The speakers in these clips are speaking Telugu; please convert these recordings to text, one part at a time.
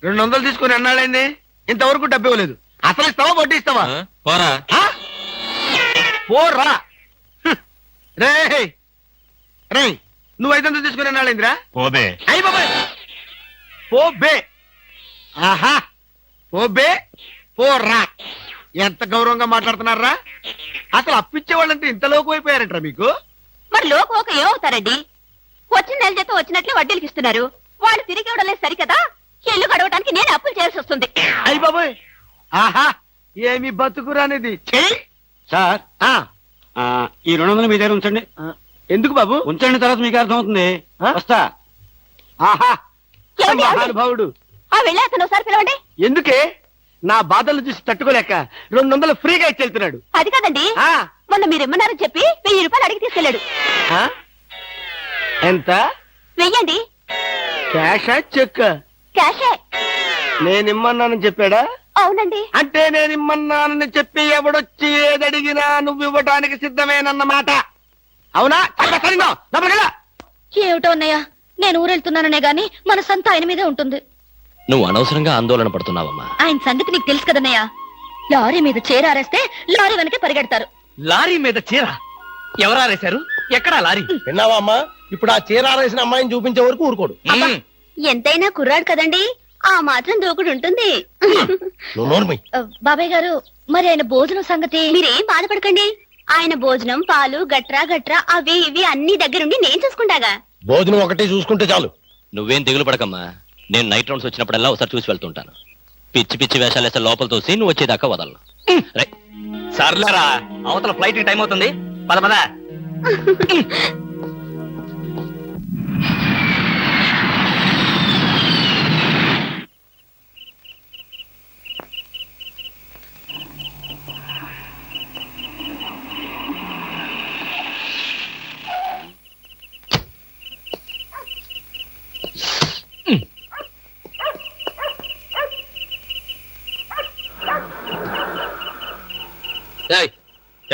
200 తీసుకుని అన్నాడైంది, ఇంతవరకు డబ్బు ఇవ్వలేదు. అసలు ఇస్తావా వడ్డీ ఇస్తావా? పోరా పోరా. రే రే, నువ్వు 500 తీసుకుని అన్నాడైందిరా. పోబే. అయ్యి బాబాయ్, పోబే. ఆహా, పోబే పోరా. ఎంత గౌరవంగా మాట్లాడుతున్నారా? అసలు అప్పిచ్చే వాళ్ళంటే ఇంత లోకు అయిపోయారంటారా మీకు? మరి లోకోక ఏమవుతారండి? వచ్చిన నెల జీతం వచ్చినట్లే వడ్డీలకి ఇస్తున్నారు. వాళ్ళు తిరిగి ఇవ్వడం లేదు సరికదా, ఇల్లు గడవడానికి నేను అప్పులు చేయాల్సి వస్తుంది. అయ్యి బాబాయ్, ఆహా, ఏమి బతుకురానిది. సార్ ఈ 200 మీ దగ్గర ఉంచండి. ఎందుకు బాబు? ఉంచండి, తర్వాత మీకు అర్థం అవుతుంది. వస్తా. ఆహా, ఏమండి, ఏమండి? మహానుభావుడు. వెళ్ళి అతను ఒకసారి పిలవండి. ఎందుకే? నా బాధలు చూసి తట్టుకోలేక 200 ఫ్రీగా ఇచ్చి వెళ్తున్నాడు. అది కాదండి, మొన్న మీరు ఇమ్మన్నారని చెప్పి 1000 రూపాయలు అడిగి తీసుకెళ్ళాడు. ఎంత? 1000 అండి. క్యాషా చెక్? క్యాషే. నేనిమ్మన్నానని చెప్పాడా? అవునండి. అంటే నేనిమ్మన్నానని చెప్పి ఎవడొచ్చి ఏదడిగినా నువ్వు ఇవ్వడానికి సిద్ధమేనన్నమాట. అవునా? ఏమిటో అన్నయ్య, నేను ఊరెళ్తున్నాననే గాని మనసంతా ఆయన మీదే ఉంటుంది. నువ్వు అనవసరంగా ఆందోళన పడుతున్నావమ్మా. ఆయన సంగతి నీకు తెలుసు కదన్నయ్య. లారీ మీద చీర ఆరేస్తే లారీ వెనకే పరిగెడతారు. లారీ మీద చీర ఎవరారేశారు? ఎక్కడా లారీ? విన్నావా అమ్మా? ఇప్పుడు ఆ చీర ఆరేసిన అమ్మాయిని చూపించే వరకు ఊరుకోడు. ఎంతైనా కుర్రాడు కదండి, ఆ మాత్రం దూకుడు ఉంటుంది. బాబాయ్ గారు, మరి ఆయన భోజనం సంగతి? మీరేం బాధపడకండి. ఆయన భోజనం, పాలు, గట్రా గట్రా అవి ఇవి అన్ని దగ్గరుండి నేను చూసుకుంటాగా. భోజనం ఒకటే చూసుకుంటే చాలు. నువ్వేం దిగులు పడకమ్మా. నేను నైట్ రౌండ్స్ వచ్చినప్పుడల్లా ఒకసారి చూసి వెళ్తుంటాను. పిచ్చి పిచ్చి వేషాలు వేస్తే లోపల తోసి నువ్వు వచ్చేదాకా వదలను. సర్లేరా, అవతల ఫ్లైట్ టైం అవుతుంది. పద పద.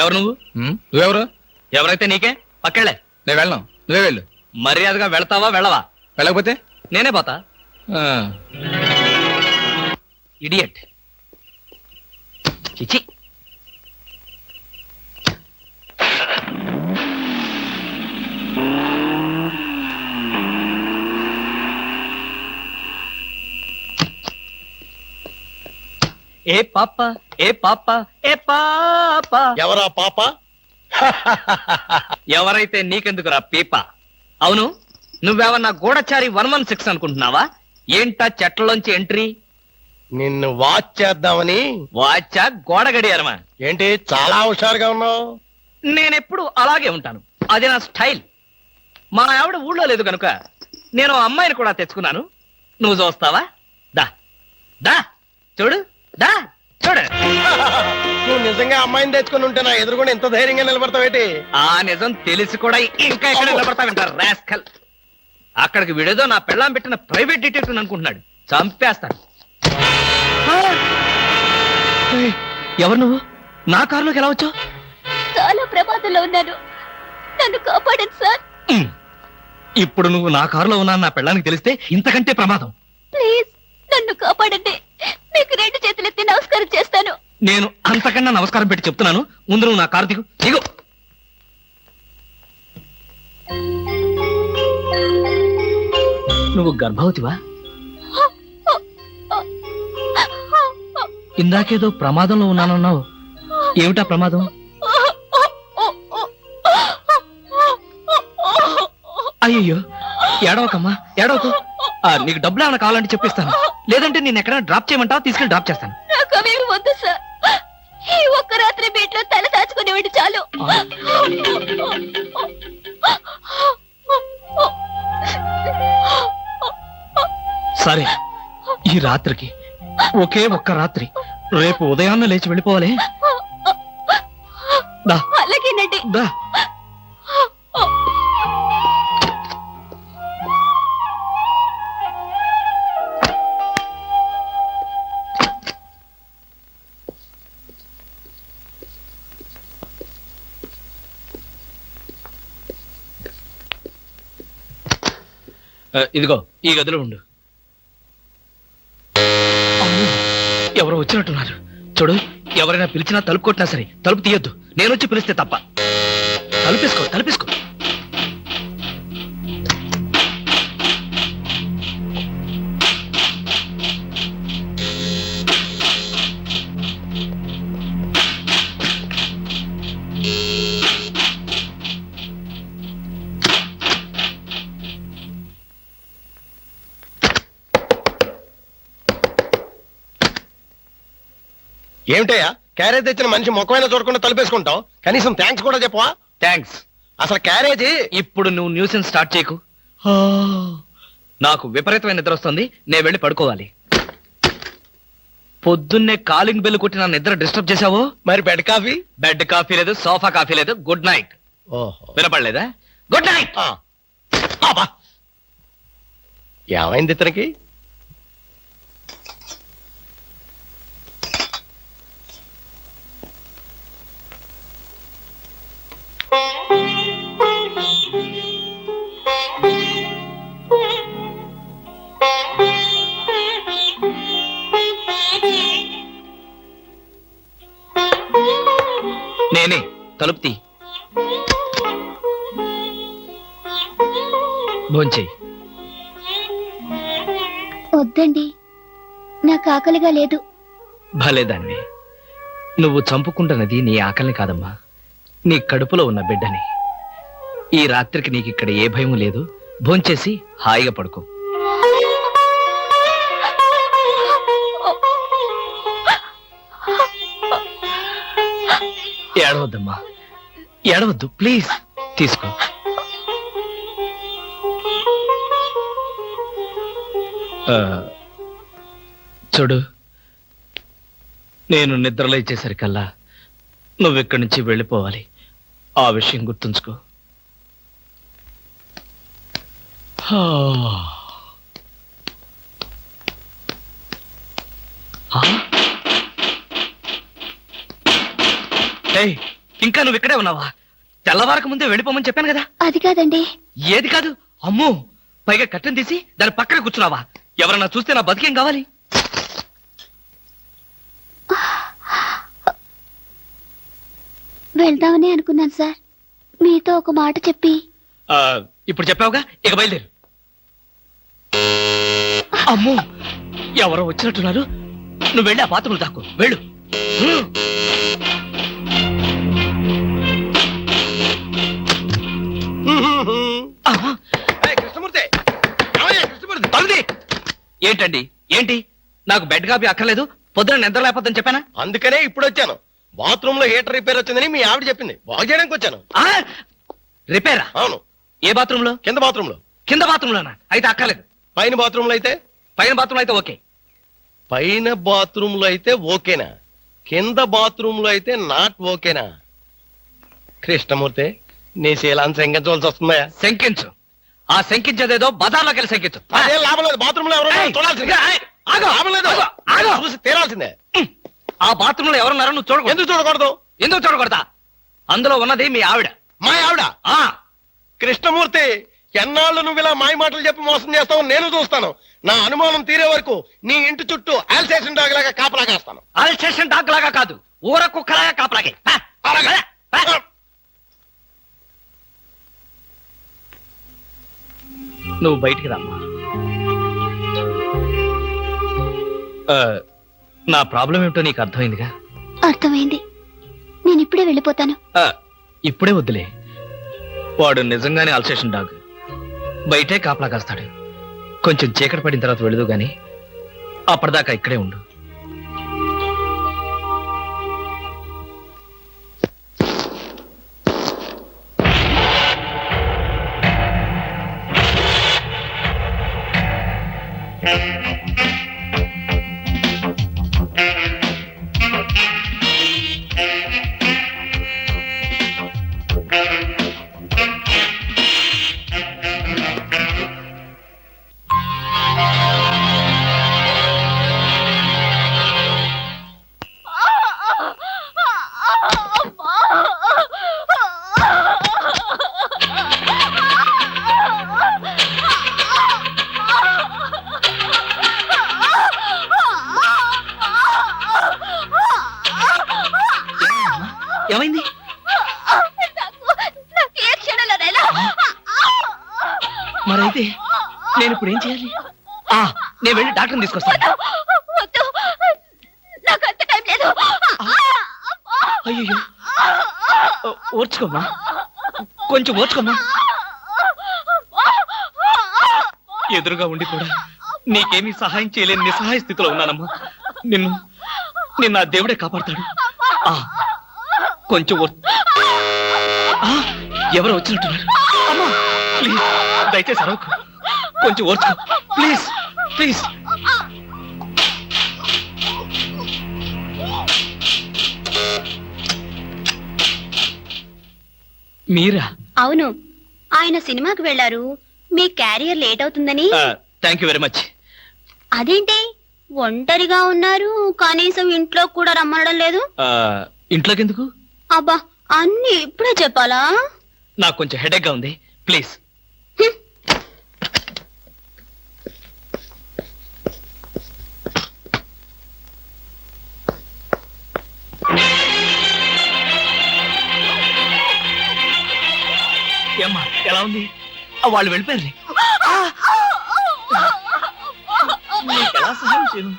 ఎవరు నువ్వు? నువ్వెవరు? ఎవరైతే నీకే, పక్కెళ్ళే. నేను వెళ్ళను, నువ్వే వెళ్ళు. మర్యాదగా వెళ్తావా వెళ్ళవా? వెళ్ళకపోతే నేనే పోతా. ఇడియట్. చిచి. ఏ పాప ఏ పాప ఏ పాప. ఎవరా పాప? ఎవరైతే నీకెందుకురా పీప? అవును, నువ్వేమన్నా గూఢచారి 116 అనుకుంటున్నావా? ఏంటా చెట్లలోంచి ఎంట్రీ? నిన్ను వాచ్ చేద్దామని. వాచా గోడ గడియారమా? ఏంటి చాలా హుషారుగా ఉన్నావు? నేనెప్పుడు అలాగే ఉంటాను, అది నా స్టైల్. మా ఆవిడ ఊళ్ళో లేదు కనుక నేను అమ్మాయిని కూడా తెచ్చుకున్నాను. నువ్వు చూస్తావా? దా దా చూడు, దా చూడు. నువ్వు నిజంగా అమ్మాయిని తెచ్చుకుని ఉంటే నా ఎదురుకుండా ఎంత ధైర్యంగా నిలబడతావేటి? ఆ నిజం తెలిసి కూడా ఇంకా ఎక్కడ నిలబడతావంటారు రాస్కల్. అక్కడికి విడేదో నా పెళ్ళాం పెట్టిన ప్రైవేట్ డిటెక్టివ్ అనుకుంటున్నాడు. చంపేస్తాను. ఎవరు నువ్వు? నా కారులోకి ఎలా వచ్చావు? చాలా ప్రమాదంలో ఉన్నాను, నన్ను కాపాడండి సార్. ఇప్పుడు నువ్వు నా కారులో ఉన్నా నా పెళ్ళానికి తెలిస్తే ఇంతకంటే ప్రమాదం. ప్లీజ్ నన్ను కాపాడండి. మీకు 2 చేతులెత్తి నమస్కారం చేస్తాను. నేను అంతకన్నా నమస్కారం పెట్టి చెప్తున్నాను, ముందు నువ్వు నా కారు దిగు. దిగు. నువ్వు గర్భవతివా? ఇందాకేదో ప్రమాదంలో ఉన్నానన్నావు. ఏమిటా ప్రమాదం? అయ్యో, ఏడవకమ్మా, ఏడవకు. నీకు డబ్బులు ఏమైనా కావాలంటే చెప్పిస్తాను, లేదంటే నేను ఎక్కడైనా డ్రాప్ చేయమంటావా? తీసుకెళ్ళి డ్రాప్ చేస్తాను. వద్దు సార్, ఈ ఒక్క రాత్రి బీట్లో తల దాచుకునేవాడి చాలు. సరే, ఈ రాత్రికి ఒకే ఒక్క రాత్రి. రేపు ఉదయాన్నే లేచి వెళ్ళిపోవాలి. అలాగేనండి. దా. ఇదిగో ఈ గదిలో ఉండు. ఎవరో వచ్చినట్టున్నారు. చూడు, ఎవరైనా పిలిచినా తలుపు కొట్టినా సరే తలుపు తీయొద్దు. నేను వచ్చి పిలిస్తే తప్ప. తలుపేసుకో, తలుపేసుకో. ఏమిటయ్యా, క్యారేజ్ తెచ్చిన మనిషి ముఖమైనా చూడకుండా తలుపేసుకుంటావు? కనీసం థ్యాంక్స్ కూడా చెప్పవా? థ్యాంక్స్. అసలు క్యారేజీ ఇప్పుడు నువ్వు న్యూసెన్స్ స్టార్ట్ చేయకు. నాకు విపరీతమైన నిద్ర వస్తుంది. నేను వెళ్ళి పడుకోవాలి. పొద్దున్నే కాలింగ్ బెల్ కొట్టి నా నిద్ర డిస్టర్బ్ చేశావో. మరి బెడ్ కాఫీ? బెడ్ కాఫీ లేదు, సోఫా కాఫీ లేదు. Good night. ఓహో, వినపడలేదా? Good night. ఏమైంది ఇతనికి? నేనే. తలుపు తీ. భోంచేయి. వద్దండి, నాకు ఆకలిగా లేదు. భలేదాన్ని. నువ్వు చంపుకుంటున్నది నీ ఆకలిని కాదమ్మా, నీ కడుపులో ఉన్న బిడ్డని. ఈ రాత్రికి నీకు ఇక్కడ ఏ భయం లేదు. భోంచేసి హాయిగా పడుకో. ఏడవద్దమ్మా, ఏడవద్దు ప్లీజ్. తీసుకో. చూడు, నేను నిద్రలో ఇచ్చేసరికల్లా నువ్వు ఇక్కడి నుంచి వెళ్ళిపోవాలి. ఆ విషయం గుర్తుంచుకో. ఇంకా నువ్వు ఇక్కడే ఉన్నావా? తెల్లవారక ముందే వెళ్ళిపోమని చెప్పాను కదా. అది కాదండి. ఏది కాదు? అమ్మో, పైగా కట్టెను తీసి దాని పక్కన కూర్చున్నావా? ఎవరన్నా చూస్తే నా బతికేం కావాలి? వెళ్దామని అనుకున్నాను సార్, మీతో ఒక మాట చెప్పి. ఇప్పుడు చెప్పావుగా, ఇక బయలుదేరు. అమ్మో, ఎవరో వచ్చినట్టున్నారు. నువ్వు వెళ్ళి ఆ బాత్రూంలో దాక్కో. వెళ్ళు. కృష్ణమూర్తి, కృష్ణమూర్తి, తలుది. ఏంటండి, ఏంటి? నాకు బెడ్ కాపీ అక్కర్లేదు, పొద్దున నిద్ర లేకపోద్దని చెప్పానా? అందుకనే ఇప్పుడు వచ్చాను. బాత్రూమ్ లో హీటర్ రిపేర్ వచ్చిందని మీ ఆవిడ చెప్పింది, బాగు చేయడానికి వచ్చాను. రిపేరా? అవును. ఏ బాత్రూమ్ లో? కింద బాత్రూమ్ లో. కింద బాత్రూమ్ లోనా? అయితే అక్కర్లేదు. పైన బాత్రూమ్ లో అయితే? పైన బాత్రూమ్ అయితే ఓకే. పైన బాత్రూమ్ లో అయితే ఓకేనా? కింద బాత్రూమ్ లో అయితే నాట్ ఓకేనా? కృష్ణమూర్తి, నీ శీలాన్ని శంకించవలసి వస్తుందా? శంకించు. ఆ శంకించేదేదో బజార్లోకి వెళ్ళి శంకించు. అదే లాభం లేదు. బాత్రూమ్ లో ఎవరు చూడాల్సిందే. లాభం లేదు, చూసి తీరాల్సిందే. ఆ బాత్రూమ్ లో ఎవరున్నారో నువ్వు చూడకూడదు. ఎందుకు చూడకూడదు? ఎందుకు చూడకూడదా? అందులో ఉన్నది మీ ఆవిడ. మా ఆవిడ? కృష్ణమూర్తి, ఎన్నాళ్ళు నువ్వు ఇలా మాయ మాటలు చెప్పి మోసం చేస్తావు నేను చూస్తాను. నా అనుమానం తీరే వరకు నీ ఇంటి చుట్టూ ఆల్సేషన్ డాగ్ లాగా కాపలా కాస్తాను. ఆల్సేషన్ డాగ్ లాగా కాదు, ఊర కుక్కలాగా కాపలాగే. నువ్వు బయటికి రామ్మా. నా ప్రాబ్లం ఏమిటో నీకు అర్థమైందిగా? అర్థమైంది. నేను ఇప్పుడే వెళ్ళిపోతాను. ఇప్పుడే వద్దులే. వాడు నిజంగానే అల్సేషన్ డాగ్. బయటే కాపలా కాస్తాడు. కొంచెం చీకటి పడిన తర్వాత వెళదు గాని అప్పటిదాకా ఇక్కడే ఉండు. ఏమైంది? నాకు ఏ క్షణంలోనైనా మరైతే నేను ఇప్పుడు ఏం చేయాలి? నేను వెళ్ళి డాక్టర్ని తీసుకొస్తాను. వద్దు, నాకు అంత టైం లేదు. అయ్యో, ఓర్చుకోమ్మా, కొంచెం ఓర్చుకోమ్మా. ఎదురుగా ఉండి కూడా నీకేమీ సహాయం చేయలేని నిస్సహాయ స్థితిలో ఉన్నానమ్మా. నిన్ను ఆ దేవుడే కాపాడతాడు. కొంచెం ఎవరు వచ్చినట్టున్నారు. అమ్మా ప్లీజ్, దయచేసి అరవకు, కొంచెం ఓర్చుకో ప్లీజ్ ప్లీజ్. మీరా? అవును, ఆయన సినిమాకి వెళ్లారు. మీ క్యారియర్ లేట్ అవుతుందని. Thank you very much. అదేంటి ఒంటరిగా ఉన్నారు, కనీసం ఇంట్లో కూడా రమ్మనడం లేదు? ఇంట్లోకి ఎందుకు? అబ్బా, అన్ని ఇప్పుడే చెప్పాలా? నాకు కొంచెం హెడేక్ గా ఉంది, ప్లీజ్. ఏమ్మా ఎలా ఉంది? వాళ్ళు వెళ్ళిపోయారు. ఎలా సహాయం చేయను?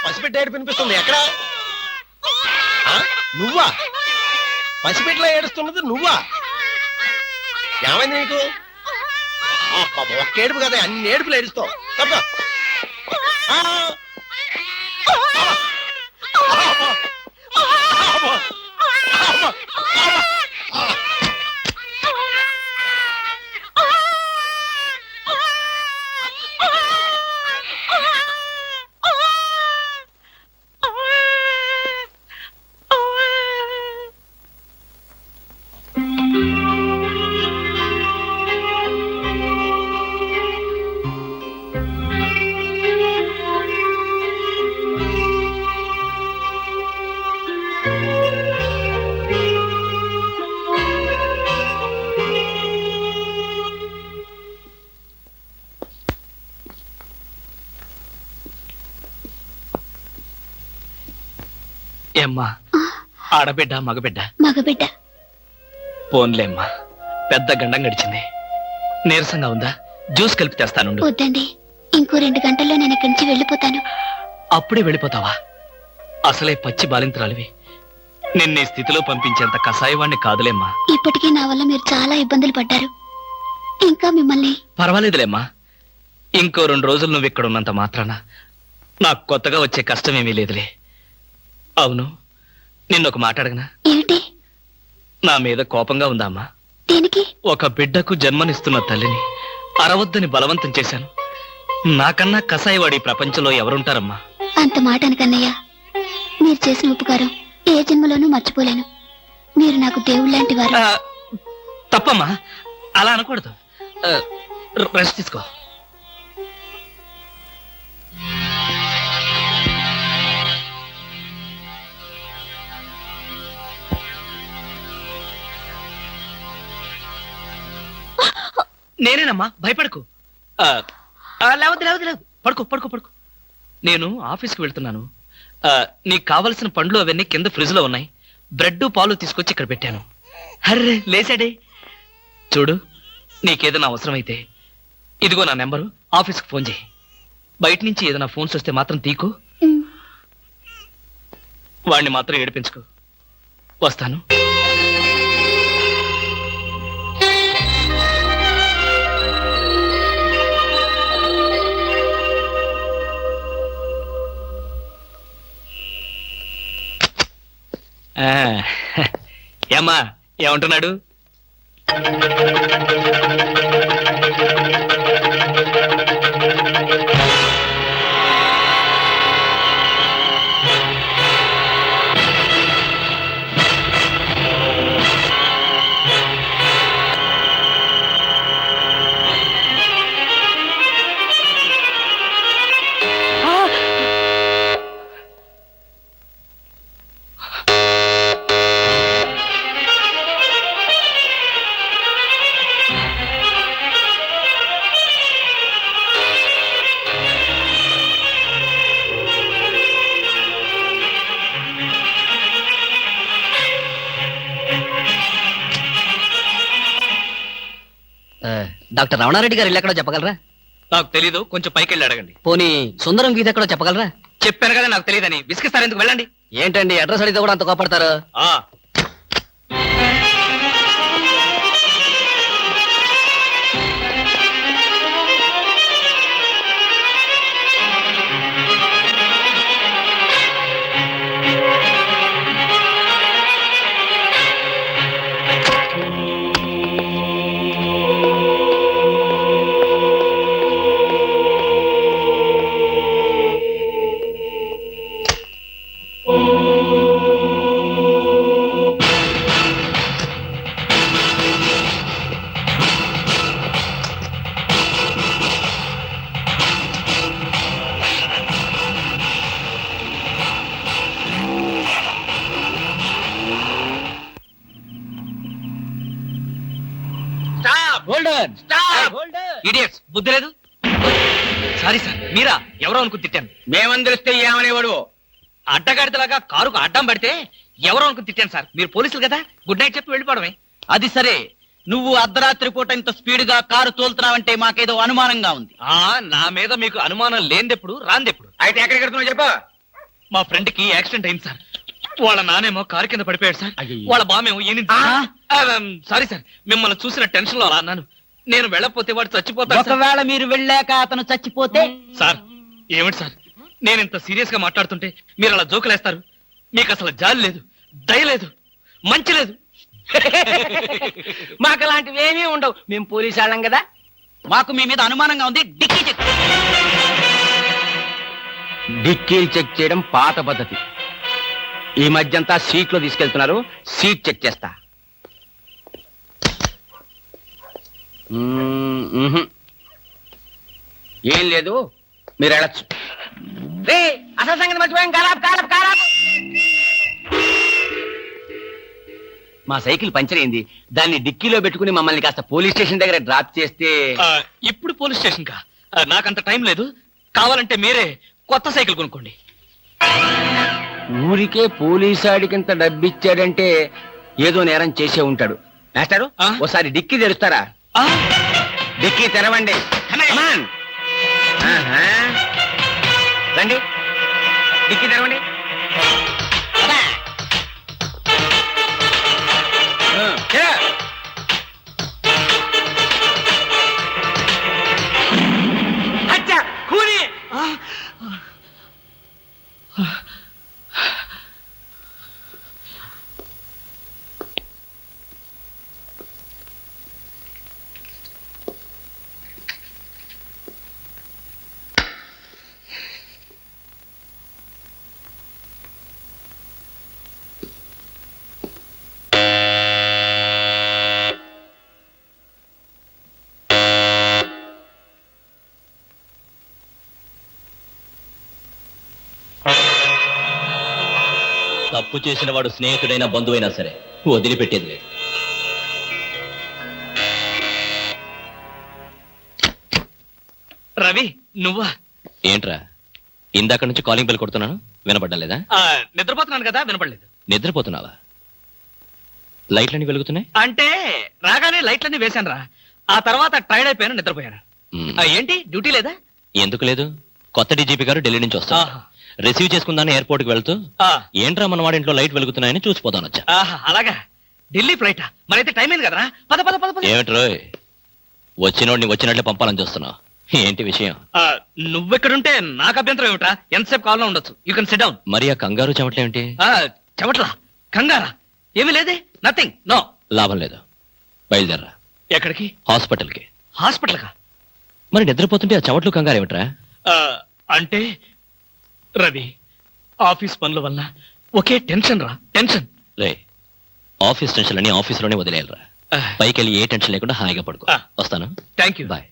పసిబిడ్డ ఏడుపు వినిపిస్తుంది. ఎక్కడ? నువ్వా? పసిబిడ్డలా ఏడుస్తున్నది నువ్వా? ఏమైంది నీకు? ఒక్క ఏడుపు కదా, అన్ని ఏడుపులు ఏడుస్తావు. తప్ప ఏమ్మా, ఆడబిడ్డ మగబిడ్డ? మగబిడ్డ. పోన్లేమ్మా, పెద్ద గండం గడిచింది. నీరసంగా ఉందా? జ్యూస్ కలిపి తెస్తాను. వద్దండి, ఇంకో 2 గంటల్లో నేను ఇక్కడి నుంచి వెళ్ళిపోతాను. అప్పుడే వెళ్ళిపోతావా? అసలే పచ్చి బాలింతరాలివి. నిన్ను ఈ స్థితిలో పంపించేంత కసాయవాణ్ణి కాదులేమ్మా. ఇప్పటికీ నా వల్ల మీరు చాలా ఇబ్బందులు పడ్డారు. ఇంకా మిమ్మల్ని. పర్వాలేదులేమ్మా, ఇంకో 2 రోజులు నువ్వు ఇక్కడ ఉన్నంత మాత్రాన నాకు కొత్తగా వచ్చే కష్టమేమీ లేదులే. అవును, నిన్నొక మాట అడగనా? ఏమిటి? నా మీద కోపంగా ఉందా అమ్మా? దేనికి? ఒక బిడ్డకు జన్మనిస్తున్న తల్లిని అరవద్దని బలవంతం చేశాను. నాకన్నా కసాయివాడి ప్రపంచంలో ఎవరుంటారమ్మా? అంత మాట అనకన్నయ్య. మీరు చేసిన ఉపకారం ఏ జన్మలోనూ మర్చిపోలేను. మీరు నాకు దేవుళ్ళ లాంటి వారు. తప్పమ్మా, అలా అనకూడదు. రెస్ట్ తీసుకో. నేనేనమ్మా, భయపడకు. లేవద్దు లేవద్దు లేవు, పడుకో పడుకో పడుకో. నేను ఆఫీస్కి వెళ్తున్నాను. నీకు కావలసిన పండ్లు అవన్నీ కింద ఫ్రిడ్జ్ లో ఉన్నాయి. బ్రెడ్ పాలు తీసుకొచ్చి ఇక్కడ పెట్టాను. అర్రే లేచాడే. చూడు, నీకేదైనా అవసరమైతే ఇదిగో నా నెంబరు, ఆఫీస్కి ఫోన్ చేయి. బయట నుంచి ఏదైనా ఫోన్స్ వస్తే మాత్రం తీకు, వాడిని మాత్రం ఏడిపించుకో. వస్తాను. ఏమ్మా, ఏమంటున్నాడు? డాక్టర్ రమణారెడ్డి గారు ఇల్లు ఎక్కడో చెప్పగలరా? నాకు తెలీదు, కొంచెం పైకి వెళ్ళి అడగండి. పోనీ సుందరం గీత ఎక్కడో చెప్పగలరా? చెప్పాను కదా నాకు తెలియదని. విసిగిస్తారు ఎందుకు? వెళ్ళండి. ఏంటండి అడ్రస్ అడిగితే కూడా అంత కోపడతారు? ఆ ఇడియట్స్, బుద్ధి లేదు. సారీ సార్, మీరా? ఎవరో అనుకుని తిట్టాను. మేమని తెలిస్తే ఏమనేవాడు? అడ్డగాడితలాగా కారుకు అడ్డం పడితే ఎవరో అనుకుని తిట్టాను సార్. మీరు పోలీసులు కదా, గుడ్ నైట్ చెప్పి వెళ్ళిపోవడమే. అది సరే, నువ్వు అర్ధరాత్రి పూట ఇంత స్పీడ్ గా కారు తోలుతున్నావంటే మాకేదో అనుమానంగా ఉంది. నా మీద మీకు అనుమానం లేనిదెప్పుడు, రాందెప్పుడు? అయితే ఎక్కడికి వెళ్తున్నావు చెప్పు. మా ఫ్రెండ్ కి యాక్సిడెంట్ అయింది సార్. వాళ్ళ నానేమో కారు కింద పడిపోయాడు సార్. అయ్యయ్యో. వాళ్ళ బామేమో సారీ సార్, మిమ్మల్ని చూసిన టెన్షన్ లో అలా అన్నాను. నేను వెళ్ళకపోతే వాడు చచ్చిపోతాడు సార్. ఒకవేళ మీరు వెళ్ళాక అతను చచ్చిపోతే? సార్ ఏమిటి సార్, నేను ఇంత సీరియస్ గా మాట్లాడుతుంటే మీరు అలా జోకులేస్తారు? మీకు అసలు జాలి లేదు, దయ లేదు, మంచి లేదు. మాకు అలాంటివి ఏమీ ఉండవు, మేము పోలీసు వాళ్ళం కదా. మాకు మీ మీద అనుమానంగా ఉంది, డిక్కీ చెక్. డిక్కీలు చెక్ చేయడం పాత పద్ధతి. ఈ మధ్యంతా సీట్లో తీసుకెళ్తున్నారు. సీట్ చెక్ చేస్తా. ఏం లేదు, మీరు వెళ్ళచ్చు. అసలు సంగతి మర్చిపోయాం. కారాప్ కారాప్ కారాప్. మా సైకిల్ పంచర్ అయింది. దాన్ని డిక్కీలో పెట్టుకుని మమ్మల్ని కాస్త పోలీస్ స్టేషన్ దగ్గర డ్రాప్ చేస్తే. ఇప్పుడు పోలీస్ స్టేషన్ కా? నాకంత టైం లేదు. కావాలంటే మీరే కొత్త సైకిల్ కొనుక్కోండి. ఊరికే పోలీసాడికింత డబ్బిచ్చాడంటే ఏదో నేరం చేసే ఉంటాడు. మాస్టారు, ఓసారి డిక్కీ తెరుస్తారా? డిక్కీ తెరవండి. Come on. రండి, డిక్కీ తెరవండి. తప్పు చేసిన వాడు స్నేహితుడైనా బంధువైనా సరే వదిలిపెట్టేది లేదు. రవి, నువ్వా? ఏంట్రా, ఇందాక నుంచి కాలింగ్ బెల్ కొడుతున్నాను, వినపడ్డలేదా? నిద్రపోతున్నాను కదా, వినపడలేదు. నిద్రపోతున్నావా? లైట్లన్నీ వెలుగుతున్నాయి. అంటే రాగానే లైట్లన్నీ వేశాను రా. ఆ తర్వాత టైర్డ్ అయిపోయాను, నిద్రపోయాను. ఏంటి డ్యూటీ లేదా? ఎందుకు లేదు? కొత్త డీజీపీ గారు ఢిల్లీ నుంచి వస్తారు. ఆహా. రిసీవ్ చేసుకుందాని ఎయిర్పోర్ట్ కి వెళ్తూ ఆ, ఏంట్రా మన వాడింట్లో లైట్ వెలుగుతున్నాయని చూసిపోతాను వచ్చా. ఆహా, అలాగా ఢిల్లీ ఫ్లైట్ మరైతే టైం అయింది కదరా. పద పద పద పద. ఏమిట్రోయ్ వచ్చినోడిని వచ్చినట్లే పంపాలని చూస్తున్నావు? ఏంటి విషయం? ఆ, నువ్వెక్కడుంటే నాకు అభ్యంతరం ఏమిట్రా? ఎంతసేపు కావాలో ఉండొచ్చు. You can SIT down. మరి ఆ కంగారు చెమట్లేమిటి? చెమట్లా కంగారా? ఏమీ లేదే, నథింగ్, నో. లాభం లేదు, బయలుదేరరా. ఎక్కడికి? హాస్పిటల్కి. హాస్పిటల్ కా? మరి నిద్రపోతుంటే ఆ చెమట్లు కంగారు ఏమిట్రా? అంటే రవి, ఆఫీస్ పనుల వల్ల ఒకే టెన్షన్ రా, టెన్షన్. రే, ఆఫీస్ టెన్షన్ అని ఆఫీసులోనే వదిలేయాలరా. పైకి వెళ్ళి ఏ టెన్షన్ లేకుండా హాయిగా పడుకో. వస్తాను. Thank you. బాయ్.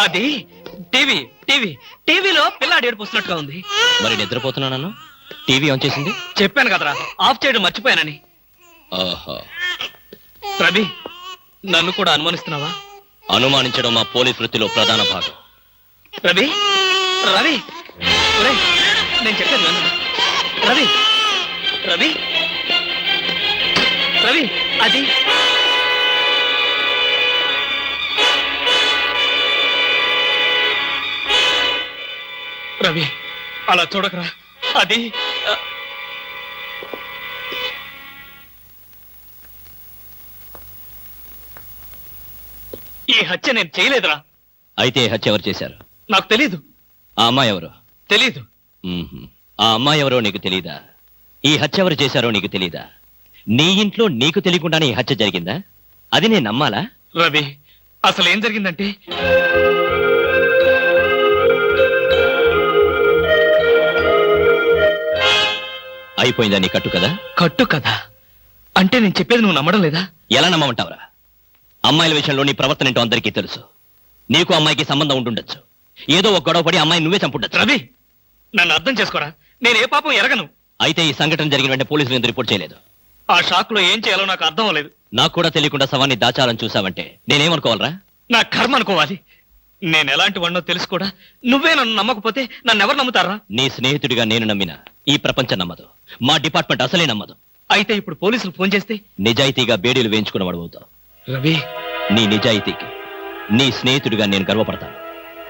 అది టీవీ టీవీ టీవీలో పిల్లాడు ఏడుపు వస్తున్నట్టుగా ఉంది. మరి నిద్రపోతున్నాను, టీవీ ఆన్ చేసింది. చెప్పాను కదరా, ఆఫ్ చేయడం మర్చిపోయానని. ఓహో, రవి, నన్ను కూడా అనుమానిస్తున్నావా? అనుమానించడం మా పోలీస్ వృత్తిలో ప్రధాన భాగం. రవి, రవి, ఒరేయ్, నేను చెప్పేది విను. రవి, రవి, రవి, అది రవి, అలా చూడకరా. అది ఈ హత్య నేను చేయలేదురా. అయితే ఈ హత్య ఎవరు చేశారు? నాకు తెలీదు. ఆ అమ్మాయి ఎవరు? తెలీదు. మ్మ్హ్మ్. ఆ అమ్మాయి ఎవరో నీకు తెలీదా? ఈ హత్య ఎవరు చేశారో నీకు తెలీదా? నీ ఇంట్లో నీకు తెలియకుండానే ఈ హత్య జరిగిందా? అది నేను నమ్మాలా? రవి, అసలు ఏం జరిగిందంటే, అయిపోయిందా నీ కట్టు కదా? కట్టు కదా అంటే నేను చెప్పేది నువ్వు నమ్మడం లేదా? ఎలా నమ్మమంటావురా? అమ్మాయిల విషయంలో నీ ప్రవర్తన ఏంటో అందరికీ తెలుసు. నీకు అమ్మాయికి సంబంధం ఉండుండొచ్చు. ఏదో ఒక గొడవ పడి అమ్మాయి నువ్వే చంపుండొచ్చు. రవి, నన్ను అర్థం చేసుకోరా. నేను ఏ పాపం ఎరగను. అయితే ఈ సంఘటన జరిగిన వెంటనే పోలీసులు ఎందుకు రిపోర్ట్ చేయలేదు? ఆ షాక్ లో ఏం చేయాలో నాకు అర్థం అవ్వలేదు. నాకు కూడా తెలియకుండా శవాన్ని దాచాలని చూసావంటే నేనేమనుకోవాలరా? నా కర్మ అనుకోవాలి. నేను ఎలాంటి వాడినో తెలుసు కూడా నువ్వే నన్ను నమ్మకపోతే నన్ను ఎవరు నమ్ముతారా? నీ స్నేహితుడిగా నేను నమ్మినా ఈ ప్రపంచం నమ్మదు. మా డిపార్ట్మెంట్ అసలే నమ్మదు. అయితే ఇప్పుడు పోలీసులు ఫోన్ చేస్తే నిజాయితీగా బేడీలు వేయించుకున్నవాడు అవుతావు. రవి, నీ నిజాయితీకి నీ స్నేహితుడిగా నేను గర్వపడతాను.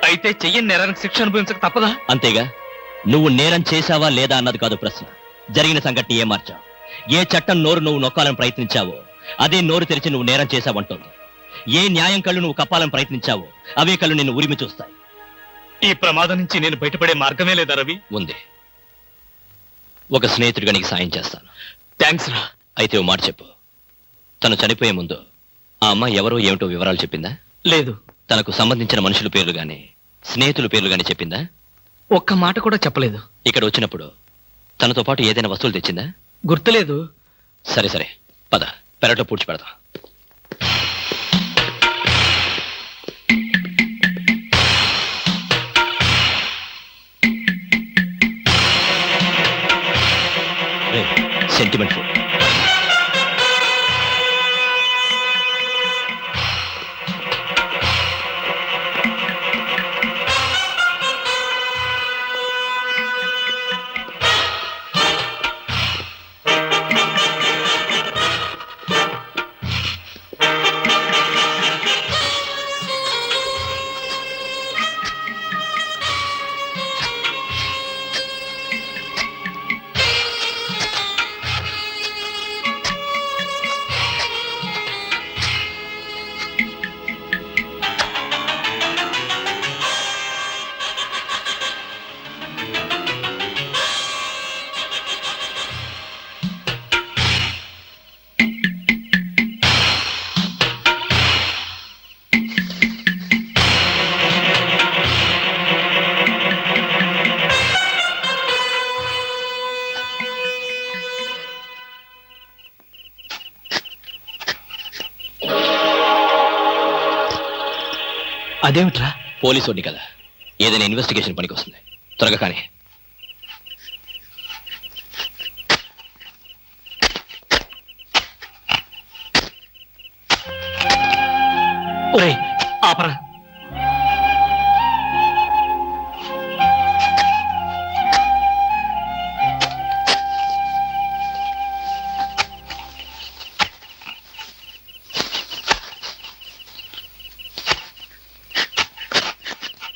అయితే చెయ్యని నేరానికి శిక్ష అనుభవించక తప్పదా? అంతేగా. నువ్వు నేరం చేశావా లేదా అన్నది కాదు ప్రశ్న. జరిగిన సంఘటన ఏం మార్చావు? ఏ చట్టం నోరు నువ్వు నొక్కాలని ప్రయత్నించావో అదే నోరు తెరిచి నువ్వు నేరం చేశావంటోంది. ఏ న్యాయం కళ్ళు నువ్వు కప్పాలని ప్రయత్నించావో అవే కళ్ళు నిన్ను ఉరిమి చూస్తాయి. ఈ ప్రమాదం నుంచి నేను బయటపడే మార్గమే లేదా రవి? ఉంది. ఒక స్నేహితుడిగా నీకు సాయం చేస్తాను. థ్యాంక్స్ రా. అయితే ఓ మాట చెప్పు. తను చనిపోయే ముందు ఆ అమ్మాయి ఎవరో ఏమిటో వివరాలు చెప్పిందా? లేదు. తనకు సంబంధించిన మనుషుల పేర్లు గాని స్నేహితుల పేర్లు గాని చెప్పిందా? ఒక్క మాట కూడా చెప్పలేదు. ఇక్కడ వచ్చినప్పుడు తనతో పాటు ఏదైనా వస్తువులు తెచ్చిందా? గుర్తులేదు. సరే సరే, పద పెరట్లో పూడ్చి పెడదాం. Sentiment food. అదేమిట్రా? పోలీసు వాడిని కదా, ఏదైనా ఇన్వెస్టిగేషన్ పనికి వస్తుంది. త్వరగా కానీ. ఒరేయ్, ఆపరా.